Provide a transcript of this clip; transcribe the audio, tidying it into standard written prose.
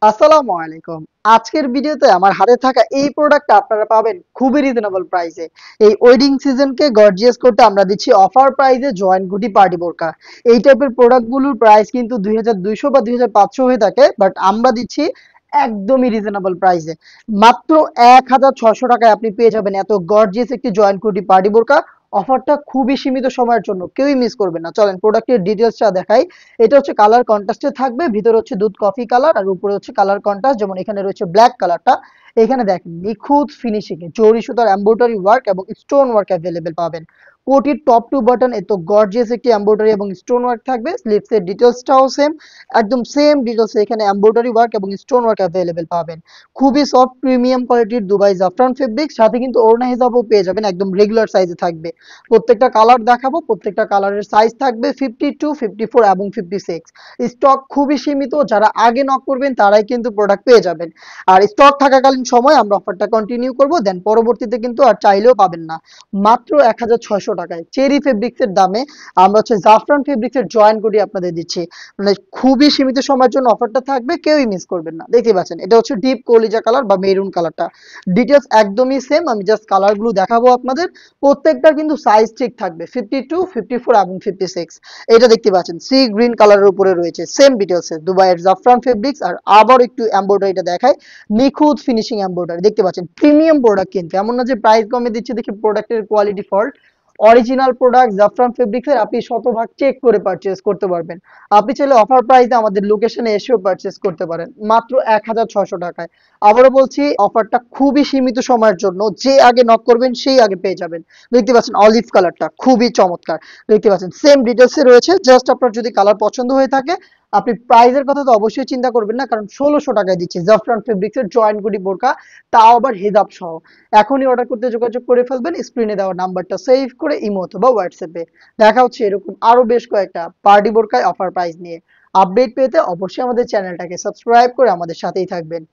আসসালামু আলাইকুম। আজকের ভিডিওতে আমার হাতে থাকা এই প্রোডাক্টটা আপনারা পাবেন খুবই রিজনেবল প্রাইসে। এই ওয়েডিং সিজনকে গর্জিয়াস করতে আমরা দিচ্ছি অফার প্রাইসে জয়েন্ট গুটি পার্টি বোরকা। এই টাইপের প্রোডাক্টগুলোর প্রাইস কিন্তু ২২০০ বা ২৫০০ হয়ে থাকে, বাট আমরা দিচ্ছি একদমই রিজনেবল প্রাইসে। মাত্র ১,৬০০ টাকায় আপনি পেয়ে যাবেন এত গর্জিয়াস একটি জয়েন্ট গুটি পার্টি বোরকা। অফারটা খুবই সীমিত সময়ের জন্য, কেউই মিস করবেন না। চলেন প্রোডাক্টের ডিটেলসটা দেখাই। এটা হচ্ছে কালার কন্ট্রাস্টে থাকবে, ভিতরে হচ্ছে দুধ কফি কালার আর উপরে হচ্ছে কালার কন্ট্রাস্ট, যেমন এখানে রয়েছে ব্ল্যাক কালারটা। এখানে দেখেন নিখুঁত ফিনিশিং এ জরি সুতার এমব্রয়ডারি ওয়ার্ক এবং স্টোন ওয়ার্ক অ্যাভেলেবেল পাবেন। কোটির টপ টু বাটন এত গর্জিয়াস একটি এমব্রয়ডারি এবং স্টোন ওয়ার্ক থাকবে। স্লিভস এর ডিটেলসটাও সেম, একদম সেম ডিটেলস এখানে এমব্রয়ডারি ওয়ার্ক এবং স্টোন ওয়ার্ক অ্যাভেলেবেল পাবেন। খুবই সফট প্রিমিয়াম কোয়ালিটির দুবাই জাফরান ফেব্রিক, সাথে কিন্তু ওড়না হিসাবেও পেয়ে যাবেন, একদম রেগুলার সাইজে থাকবে। প্রত্যেকটা কালার দেখাবো, প্রত্যেকটা কালারের সাইজ থাকবে 52, 54 এবং 56। স্টক খুবই সীমিত, যারা আগে নক করবেন তারাই কিন্তু প্রোডাক্ট পেয়ে যাবেন। আর স্টক থাকাকালীন সময় আমরা অফারটা কন্টিনিউ করব, দেন পরবর্তীতে কিন্তু আর চাইলেও পাবেন না। মাত্র ১,৬০০ টাকায় চেরি ফেব্রিক্স এর দামে আমরা হচ্ছে জাফরান ফেব্রিক্স এর জয়েন্ট কোটি আপনাদের দিচ্ছি। মানে খুবই সীমিত সময়ের জন্য অফারটা থাকবে, কেউই মিস করবেন না। দেখতে পাচ্ছেন এটা হচ্ছে ডিপ কলিজা কালার বা মেরুন কালারটা। ডিটেলস একদমই সেম, আমি জাস্ট কালারগুলো দেখাবো আপনাদের। প্রত্যেকটা কিন্তু সাইজ ঠিক থাকবে 52, 54 এবং 56। এটা দেখতে পাচ্ছেন সি গ্রিন কালারের উপরে রয়েছে, সেম ডিটেলসে দুবাইয়ের জাফরান ফেব্রিক্স। আর আবার একটু এমব্রয়ডারিটা দেখায়, নিখুঁত ফিনিশিং এমব্রয়ডারি। দেখতে পাচ্ছেন প্রিমিয়াম প্রোডাক্ট, কিন্তু এমন না যে প্রাইস কমে দিচ্ছে দেখি প্রোডাক্টের কোয়ালিটি ফল্ট। অরিজিনাল প্রোডাক্ট জাফরান ফেব্রিক্সের, আপনি শতভাগ চেক করে পারচেজ করতে পারবেন। আপনি চাইলে অফার প্রাইসে আমাদের লোকেশনে এসেও পারচেজ করতে পারেন মাত্র ১,৬০০ টাকায়। আবারও বলছি, অফারটা খুবই সীমিত সময়ের জন্য, যে আগে নক করবেন সেই আগে পেয়ে যাবেন। দেখতে পাচ্ছেন অলিভ কালারটা খুবই চমৎকার। দেখতে পাচ্ছেন সেম ডিটেলসে রয়েছে, জাস্ট আপনার যদি কালার পছন্দ হয়ে থাকে, আপনি প্রাইজের কথা তো অবশ্যই চিন্তা করবেন না, কারণ ১৬০০ টাকায় দিচ্ছে জাফরান ফেব্রিক্সের জয়েন্ট গুটি বোরকা, তাও আবার হেজাব সহ। এখনই অর্ডার করতে যোগাযোগ করে ফেলবেন, স্ক্রিনে দেওয়া নাম্বারটা সেভ করে ইমো অথবা হোয়াটসঅ্যাপে। দেখা হচ্ছে এরকম আরো বেশ কয়েকটা পার্টি বোরকায় অফার প্রাইস নিয়ে। আপডেট পেতে অবশ্যই আমাদের চ্যানেলটাকে সাবস্ক্রাইব করে আমাদের সাথেই থাকবেন।